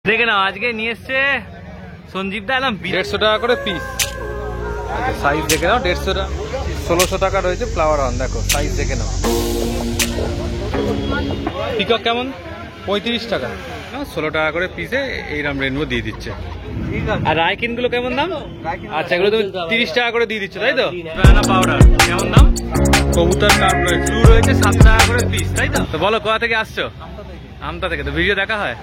দেখে নাও আজকে নিয়ে এসছে সঞ্জীব দা এলাম 150 টাকা করে পিস। সাইজ দেখে নাও 150 টাকা, 1600 টাকা রয়েছে ফ্লাওয়ার অন। দেখো সাইজ দেখে নাও। পিকক কেমন 35 টাকা, 16 টাকা করে পিসে এইরকম রেনবো দিয়ে দিচ্ছে। আর রাইকিন গুলো কেমন দাম? আচ্ছা এগুলো তুমি 30 টাকা করে দিয়ে দিচ্ছ তাই তো? ব্যানানা পাউডার কেমন দাম? কবুতর কাপ রয়েছে, ব্লু রয়েছে 7 টাকা করে পিস তাই তো? তো বলো কোথা থেকে আসছো? আমতা থেকে। তো ভিডিও দেখা হয়?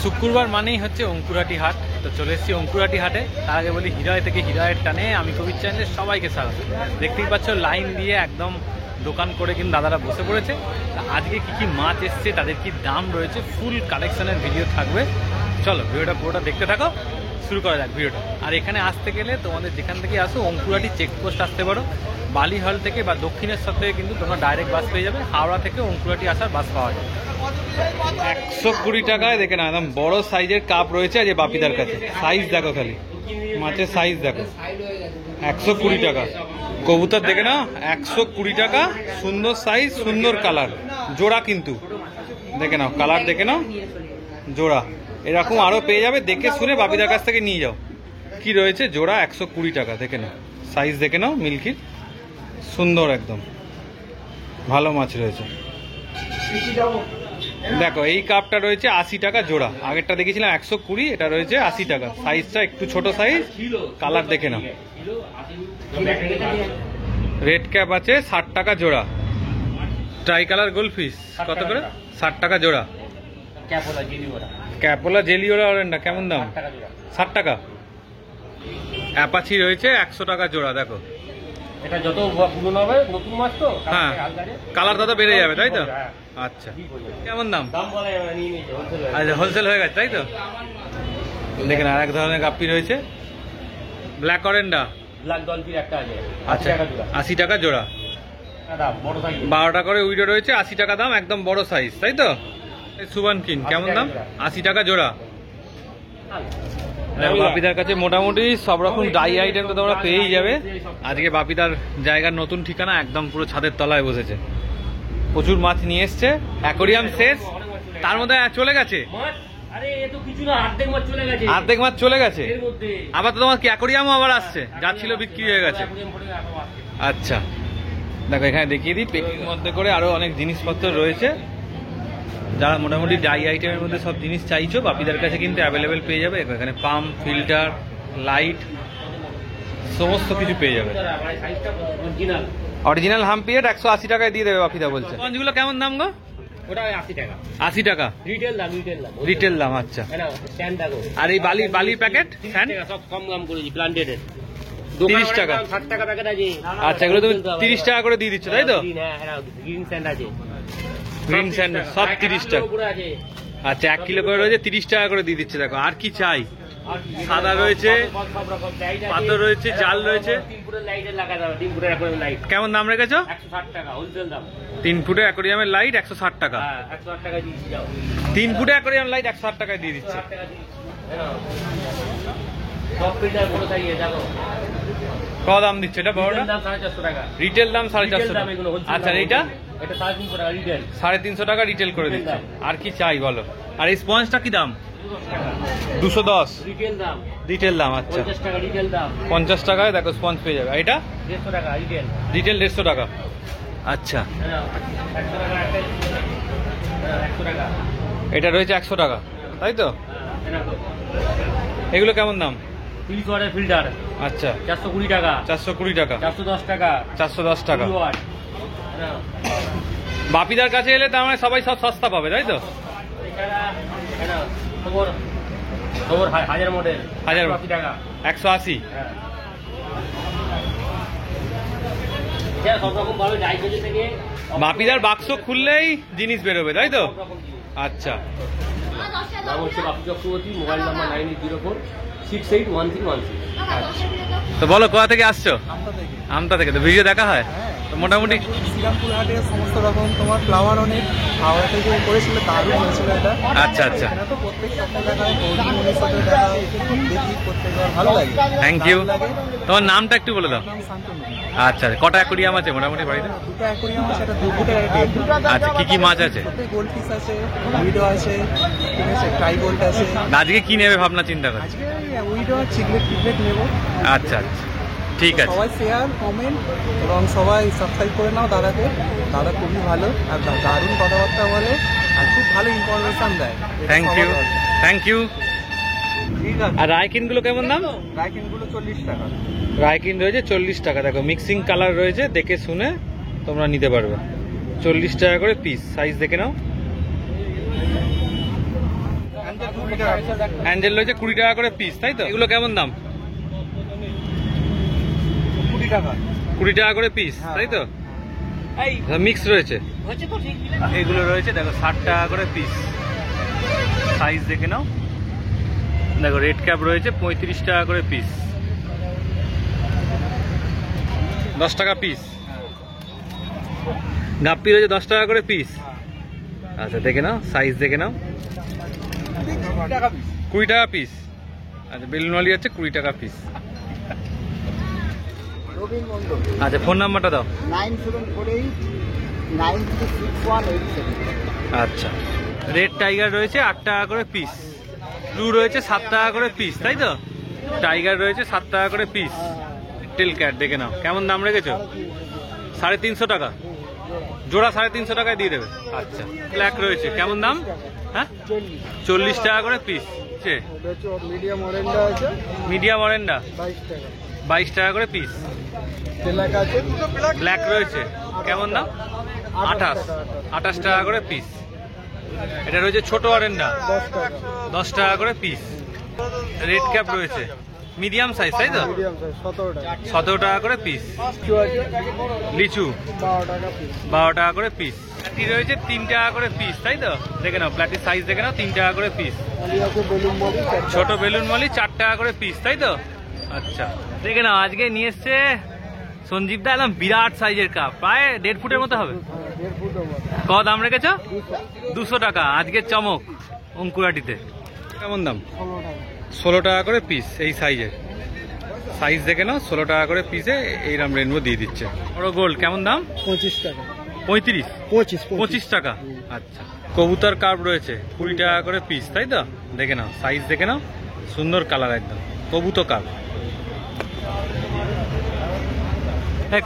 শুক্রবার মানেই হচ্ছে অঙ্কুরহাটি হাট। তো চলে এসেছি অঙ্কুরহাটি হাটে। তার আগে বলি হৃদয় থেকে হৃদয়ের টানে আমি কবির চ্যানেলের সবাইকে স্বাগত। দেখতেই পাচ্ছ লাইন দিয়ে একদম দোকান করে কিন্তু দাদারা বসে পড়েছে। আজকে কি কি মাছ এসছে, তাদের কি দাম রয়েছে, ফুল কালেকশনের ভিডিও থাকবে। চলো ভিডিওটা পুরোটা দেখতে থাকো, শুরু করা যাক ভিডিওটা। আর এখানে আসতে গেলে তোমাদের যেখান থেকে আসো অঙ্কুরহাটি চেকপোস্ট আসতে পারো, বালিহল থেকে বা দক্ষিণেশ্বর থেকে কিন্তু তোমরা ডাইরেক্ট বাস পেয়ে যাবে। হাওড়া থেকে অঙ্কুরহাটি আসার বাস পাওয়া যায়। 120 টাকায় দেখে না একদম বড় সাইজের কাপ রয়েছে। আজ বাপিদার কাছে সাইজ দেখো, খালি মাছের সাইজ দেখো। 120 টাকা কবুতর দেখে না, 120 টাকা। সুন্দর সাইজ, সুন্দর কালার, জোড়া কিন্তু দেখে নাও, কালার দেখে নাও, জোড়া। এরকম আরো পেয়ে যাবে, দেখে শুনে বাপিদার কাছ থেকে নিয়ে যাও। কি রয়েছে জোড়া 120 টাকা দেখে নাও, সাইজ দেখে নাও, মিল্কির সুন্দর একদম ভালো মাছ রয়েছে। দেখো এই কাপটা রয়েছে 80 টাকা জোড়া, আগেরটা দেখেছিলাম 120, এটা রয়েছে 80 টাকা। সাইজটা একটু ছোট সাইজ, কালার দেখে নাও। রেড ক্যাপ আছে 60 টাকা জোড়া। ট্রাই কালার গোল্ডফিশ কত করে? 60 টাকা জোড়া। ক্যাপোলা জেলি ওরা অরেন্ডা কেমন দাম? 60 টাকা। অ্যাপাচি রয়েছে 100 টাকা জোড়া। দেখো এটা যত পুরনো হবে নতুন মাছ তো, হ্যাঁ কালার তত বেড়ে যাবে তাই তো? আচ্ছা কেমন দাম? আচ্ছা হোলসেল হয়ে গেছে তাই তো? দেখেন আর এক ধরনের গাপ্পি রয়েছে, ব্ল্যাক অরেন্ডা, ব্ল্যাক ডলফিন একটা আছে। আচ্ছা 80 টাকা জোড়া। 12টা করে উইডো রয়েছে, 80 টাকা দাম, একদম বড় সাইজ তাই তো? সুবান কিন কেমন দাম? 80 টাকা জোড়া। বাপিদার কাছে মোটামুটি সব রকম ডাই আইটেম তো তোমরা পেয়েই যাবে। আজকে বাপিদার জায়গার নতুন ঠিকানা, একদম পুরো ছাদের তলায় বসেছে। প্রচুর মাছ নিয়ে এসছে, অ্যাকোরিয়াম শেষ, তার মধ্যে চলে গেছে অর্ধেক মাছ চলে গেছে। আবার তো তোমার কি অ্যাকোরিয়ামও আবার আসছে, যা ছিল বিক্রি হয়ে গেছে। আচ্ছা দেখো এখানে দেখিয়ে দিই, পেটির মধ্যে করে আরো অনেক জিনিসপত্র রয়েছে। যারা মোটামুটি ডাই আইটেমের মধ্যে সব জিনিস চাইছো বাপিদার কাছে কিন্তু অ্যাভেলেবেল পেয়ে যাবে। এখানে পাম্প, ফিল্টার, লাইট সমস্ত কিছু পেয়ে যাবে। অরিজিনাল হাম্পিয়েট 180 টাকায় দিয়ে দেবে বাপিদা বলছে। স্পঞ্জগুলো কেমন দাম গো? ওটা 80 টাকা। 80 টাকা রিটেল দাম, রিটেল দাম। আচ্ছা স্ট্যান্ড দেখো। আর এই বালির প্যাকেট সব কম দাম করেছি, প্লান্টেড 30 টাকা। 60 টাকা প্যাকেট আছে। আচ্ছা এগুলো তুমি 30 টাকা করে দিয়ে দিচ্ছ তাই তো? গ্রিন স্যান্ড আছে, গ্রিন স্যান্ড সব 30 টাকা। আচ্ছা 1 কিলো করে রয়েছে, 30 টাকা করে দিয়ে দিচ্ছে। দেখো আর কি চাই, সাদা রয়েছে, পাথর রয়েছে, জাল রয়েছে। 3 কেমন দাম রেখেছো? 160 টাকা হোলসেল দাম। 3 ফুটের অ্যাকোরিয়ামের লাইট 160 টাকা। 160 টাকা দিয়েছি যাও। 3 ফুটে অ্যাকোরিয়াম লাইট 160 টাকায় দিয়ে দিচ্ছে। সব ফিল্টার বড় সাইজে দেখো। কত দাম দিচ্ছে এটা বড়টা? দাম 450 টাকা। রিটেল দাম 450 টাকা। আচ্ছা এইটা এটা 350 টাকা রিটেল। 350 টাকা রিটেল করে দিচ্ছে। আর কি চাই বলো? আর এই স্পঞ্জটা কি দাম? 210 রিটেল দাম। রিটেল দাম। আচ্ছা 50 টাকা রিটেল দাম। 50 টাকায় দেখো স্পঞ্জ পেয়ে যাবে। এটা 150 টাকা রিটেল। রিটেল 150 টাকা। আচ্ছা 100 টাকা একটা। 100 টাকা। এটা রয়েছে 100 টাকা তাই তো? এগুলো কেমন দাম? 30 ওয়াটের ফিল্টার। আচ্ছা 420 টাকা। 420 টাকা। 410 টাকা। 410 টাকা। 2 ওয়াট। বাপিদার কাছে এলে তার মানে সবাই সব সস্তা পাবে তাই তো? এছাড়া এটা খবর 1000 মডেল 1080 টাকা। 180। হ্যাঁ সব রকম পাবে ডাই কেজি থেকে। বাপিদার বাক্স খুললেই জিনিস বেরোবে তাই তো? আচ্ছা নাম হচ্ছে বাপি চক্রবর্তী, মোবাইল নাম্বার 9804 681316। তো বলো কোথা থেকে আসছো? আমতা থেকে। তো ভিডিও দেখা হয়? তো মোটামুটি শ্রীরামপুর হাটে সমস্ত রকম তোমার ফ্লাওয়ার অনেক হাওড়া থেকে করেছিল, দারুণ হয়েছিল এটা। আচ্ছা আচ্ছা এটা তো প্রত্যেক সপ্তাহে দেখা হয়, পৌর্ণিমার সাথে দেখা হয়, দেখি প্রত্যেকবার ভালো লাগে। Thank you. তোমার নামটা একটু বলে দাও। নাম শান্তনু। আচ্ছা, কটা অ্যাকোরিয়াম আছে মোটামুটি বাড়িতে? দুটো অ্যাকোরিয়াম আছে, একটা 2 ফুটের একটা 1.5 ফুট। আচ্ছা, কি কি মাছ আছে? গোল্ড ফিশ আছে, উইডো আছে, ঠিক আছে, ট্রাই গোল্ড আছে। আজকে কি নেবে ভাবনা চিন্তা করে? আজকে উইডো আর চিকলেট টিকলেট নেবো। আচ্ছা আচ্ছা, ঠিক আছে। সবাই শেয়ার কমেন্ট এবং সবাই সাবস্ক্রাইব করে নাও দাদাকে। দাদা খুবই ভালো আর দারুণ কথাবার্তা বলে আর খুব ভালো ইনফরমেশন দেয়। Thank you, thank you. ঠিক আছে। আর রায়কিনগুলো কেমন দাম? রাইকিনগুলো 40 টাকা। রায়কিন রয়েছে 40 টাকা। দেখো মিক্সিং কালার রয়েছে, দেখে শুনে তোমরা নিতে পারবে। 40 টাকা করে পিস, সাইজ দেখে নাও। অ্যাঞ্জেল রয়েছে 20 টাকা করে পিস, তাই তো? এগুলো কেমন দাম? 20 টাকা। 20 টাকা করে পিস, তাই তো? মিক্স রয়েছে। এগুলো রয়েছে দেখো 60 টাকা করে পিস, সাইজ দেখে নাও। দেখো রেড ক্যাপ রয়েছে 35 টাকা করে পিস, 10 টাকা পিস। গাপ্পি রয়েছে 10 টাকা করে পিস। আচ্ছা দেখে নাও, সাইজ দেখে নাও। 20 টাকা পিস। আচ্ছা বেলুনওয়ালি হচ্ছে 20 টাকা পিস। আচ্ছা ফোন নাম্বারটা দাও। 9748936187। আচ্ছা, রেড টাইগার রয়েছে 8 টাকা করে পিস, ব্লু রয়েছে 7 টাকা করে পিস, তাই তো? টাইগার রয়েছে 7 টাকা করে পিস। টেল ক্যাট দেখে নাও, কেমন দাম রেখেছো? 350 টাকা জোড়া, 350 টাকায় দিয়ে দেবে। আচ্ছা, ব্ল্যাক রয়েছে কেমন দাম? হ্যাঁ 40 টাকা করে পিস। মিডিয়াম অরেঞ্জা আছে মিডিয়াম অরেন্ডা 22 টাকা। 22 টাকা করে পিস। তেলাক আছে ব্ল্যাক রয়েছে কেমন দাম? 28 টাকা করে পিস। এটা রয়েছে ছোট অরেন্ডা 10 টাকা। 10 টাকা করে পিস। রেড ক্যাপ রয়েছে মিডিয়াম সাইজ, তাই তো? মিডিয়াম সাইজ 17 টাকা। 17 টাকা করে পিস। লিচু আছে লিচু 12 টাকা পিস। 12 টাকা করে পিস। প্লাটি রয়েছে 3 টাকা করে পিস, তাই তো? দেখে নাও প্লাটির সাইজ দেখে নাও, 3 টাকা করে পিস। আলি আছে বেলুন বডি ছোট বেলুন মলি 4 টাকা করে পিস, তাই তো? আচ্ছা দেখে নাও, আজকে নিয়ে এসছে সঞ্জীব দা একদম বিরাট সাইজের কাপ, প্রায় 1.5 ফুটের মতো হবে। 1.5 ফুট ওভার। কত দাম রেখেছো? 200 টাকা। আজকের চমক অঙ্কুরাটিতে। কেমন দাম? 16 টাকা। 16 টাকা করে পিস। এই সাইজের, সাইজ দেখে নাও, 16 টাকা করে পিসে এইরকম রেনবো দিয়ে দিচ্ছে। বড় গোল্ড কেমন দাম? 25 টাকা। 35 25 টাকা। আচ্ছা, কবুতর কার্ভ রয়েছে 20 টাকা করে পিস, তাই তো? দেখে নাও, সাইজ দেখে নাও, সুন্দর কালার একদম কবুতর কার্ভ।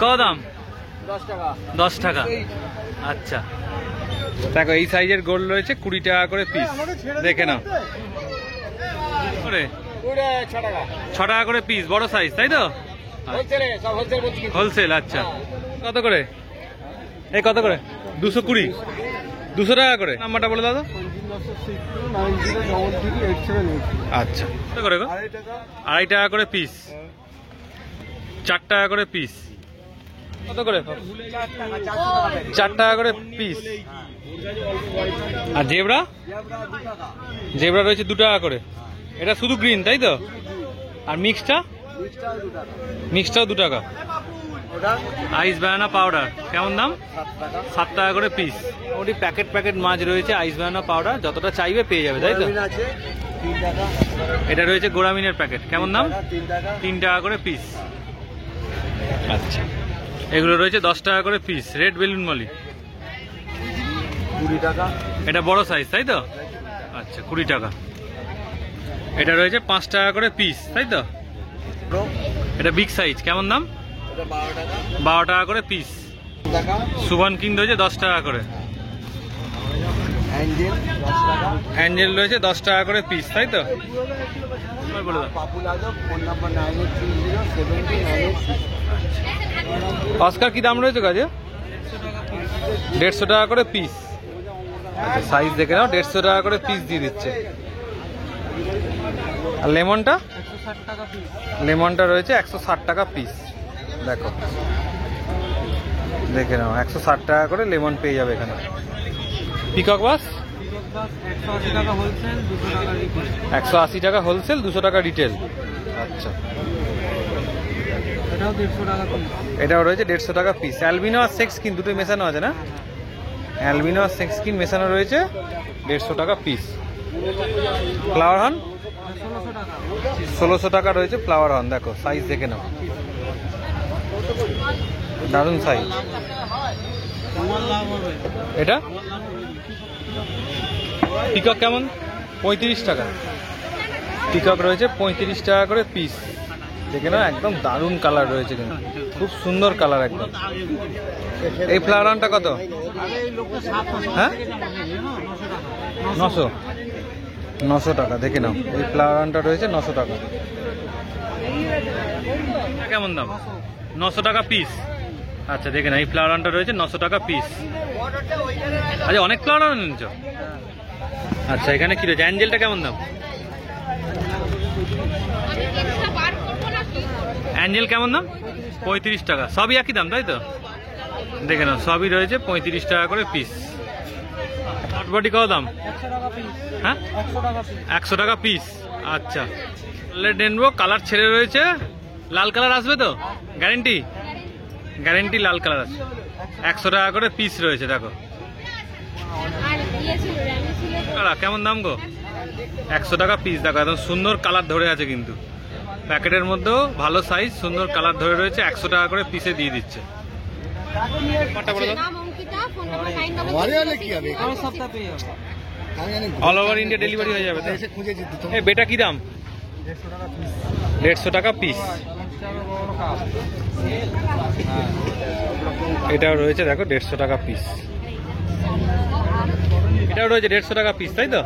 কত দাম? 10 টাকা। 10 টাকা। আচ্ছা দেখো এই সাইজের গোল্ড রয়েছে 20 টাকা করে পিস, দেখে নাও। 6 টাকা করে পিস, বড় সাইজ, তাই তো? হোলসেল। আচ্ছা কত করে? এই কত করে? 220 200 টাকা করে। নাম্বারটা বলে দাও তো। 90338788। আচ্ছা কত করে গো? 2.5 টাকা করে পিস, 4 টাকা করে পিস। কত করে? 4 টাকা করে পিস। আর জেব্রা? জেব্রা রয়েছে 2 টাকা করে। এটা শুধু গ্রিন, তাই তো? আর মিক্সটা? মিক্সটাও 2 টাকা। আইস বানানা পাউডার কেমন দাম? 7 টাকা করে পিস। ওটি প্যাকেট প্যাকেট মাছ রয়েছে আইস বানানা পাউডার, যতটা চাইবে পেয়ে যাবে, তাই তো? এটা রয়েছে গোরামিনের প্যাকেট, কেমন দাম? 3 টাকা করে পিস। আচ্ছা, এগুলো রয়েছে 10 টাকা করে পিস। রেড বেলুন মলি 20 টাকা। এটা বড় সাইজ, তাই তো? আচ্ছা 20 টাকা। এটা রয়েছে 5 টাকা করে পিস, তাই তো? এটা বিগ সাইজ, কেমন দাম? 12 টাকা করে পিস। সুবন কিং রয়েছে 10 টাকা করে। অ্যাঞ্জেল রয়েছে 10 টাকা করে পিস, তাই তো? বলে দাও। অস্কার কি দাম রয়েছে কাজে? 150 টাকা করে পিস। আচ্ছা সাইজ দেখে নাও, 150 টাকা করে পিস দিয়ে দিচ্ছে। আর লেমনটা? 160 টাকা পিস। লেমনটা রয়েছে 160 টাকা পিস। দেখো দেখে নাও, 160 টাকা করে লেমন পেয়ে যাবে এখানে। পিকক বাস 180 টাকা হোলসেল, 200 টাকা রিটেল। 180 টাকা হোলসেল, 200 টাকা রিটেল। আচ্ছা এটাও 150 টাকা পিস। এটাও রয়েছে 150 টাকা পিস। অ্যালবিনো আর সেক্স স্কিন দুটোই মেশানো আছে না? অ্যালবিনো আর সেক্স স্কিন মেশানো রয়েছে, 150 টাকা পিস। ফ্লাওয়ার হর্ন 1600 টাকা। 1600 টাকা রয়েছে ফ্লাওয়ার হর্ন। দেখো সাইজ দেখে নাও। দারুণ সাইজ। এটা পিকক কেমন? 35 টাকা। পিকক রয়েছে 35 টাকা করে পিস। দেখে না, একদম দারুণ কালার রয়েছে, কিন্তু খুব সুন্দর কালার একদম। এই ফ্লাওয়ারটা কত? হ্যাঁ, 900 টাকা। দেখে নাও, এই ফ্লাওয়ারটা রয়েছে 900 টাকা। কেমন দাম? 900 টাকা পিস। আচ্ছা, দেখে না, এই ফ্লাওয়ারটা রয়েছে 900 টাকা পিস। আচ্ছা, অনেক ফ্লাওয়ার নিচ্ছ? আচ্ছা, এখানে কি রয়েছে? অ্যাঞ্জেলটা কেমন দাম? অ্যাঞ্জেল কেমন দাম? 35 টাকা। সবই একই দাম, তাই তো? দেখে নাও, সবই রয়েছে 35 টাকা করে পিস। হটবডি কত দাম? হ্যাঁ, 100 টাকা পিস। আচ্ছা, রেনবো কালার ছেড়ে রয়েছে, লাল কালার আসবে তো? গ্যারেন্টি? গ্যারেন্টি লাল কালার আছে। 100 টাকা করে পিস রয়েছে। দেখো কেমন দাম গো? 100 টাকা পিস। দেখো, একদম সুন্দর কালার ধরে আছে, কিন্তু প্যাকেটের মধ্যেও ভালো সাইজ, সুন্দর কালার ধরে রয়েছে। 100 টাকা করে পিসে দিয়ে দিচ্ছে। অল ওভার ইন্ডিয়া ডেলিভারি হয়ে যাবে। বেটা কি দাম? 150 টাকা পিস। এটাও রয়েছে, দেখো 150 টাকা পিস। এটাও রয়েছে 150 টাকা পিস, তাই তো?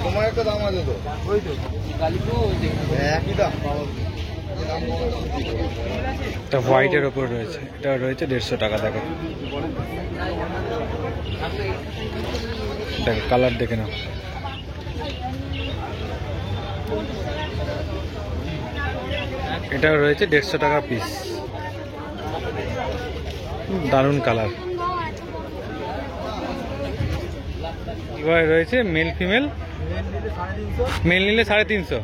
তোমার একটা দাম আছে তো, ওই তো একই দাম। এটা হোয়াইটের ওপর রয়েছে, এটা রয়েছে 150 টাকা। দেখো, দেখো কালার দেখে নাও। এটাও রয়েছে 150 টাকা পিস। দারুণ কালার। এবার রয়েছে মেল ফিমেল। মেল নিলে 350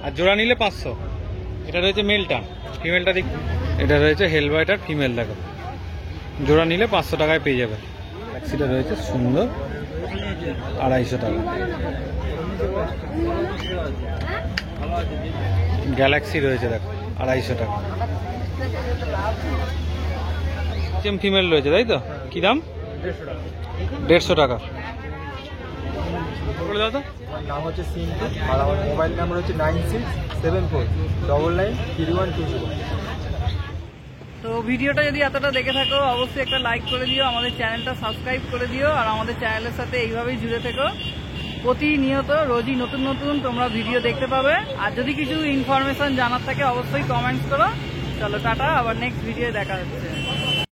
আর জোড়া নিলে 500। এটা রয়েছে মেলটা। ফিমেলটা দেখ, এটা রয়েছে হেলবাইট আর ফিমেল। দেখো, জোড়া নিলে 500 টাকায় পেয়ে যাবে। ট্যাক্সিটা রয়েছে সুন্দর, 250 টাকা। গ্যালাক্সি রয়েছে, দেখো 250 টাকা। সেম ফিমেল রয়েছে, তাই তো? কি দাম? 150 টাকা। বলে দাও তো। নাম হচ্ছে সিন্টু, আর আমার মোবাইল নাম্বার হচ্ছে 9674993120। তো ভিডিওটা যদি এতটা দেখে থাকো, অবশ্যই একটা লাইক করে দিও, আমাদের চ্যানেলটা সাবস্ক্রাইব করে দিও, আর আমাদের চ্যানেলের সাথে এইভাবেই জুড়ে থেকো। প্রতিনিয়ত রোজই নতুন নতুন তোমরা ভিডিও দেখতে পাবে। আর যদি কিছু ইনফরমেশন জানার থাকে অবশ্যই কমেন্টস করো। চলো টাটা, আবার নেক্সট ভিডিও দেখা হচ্ছে।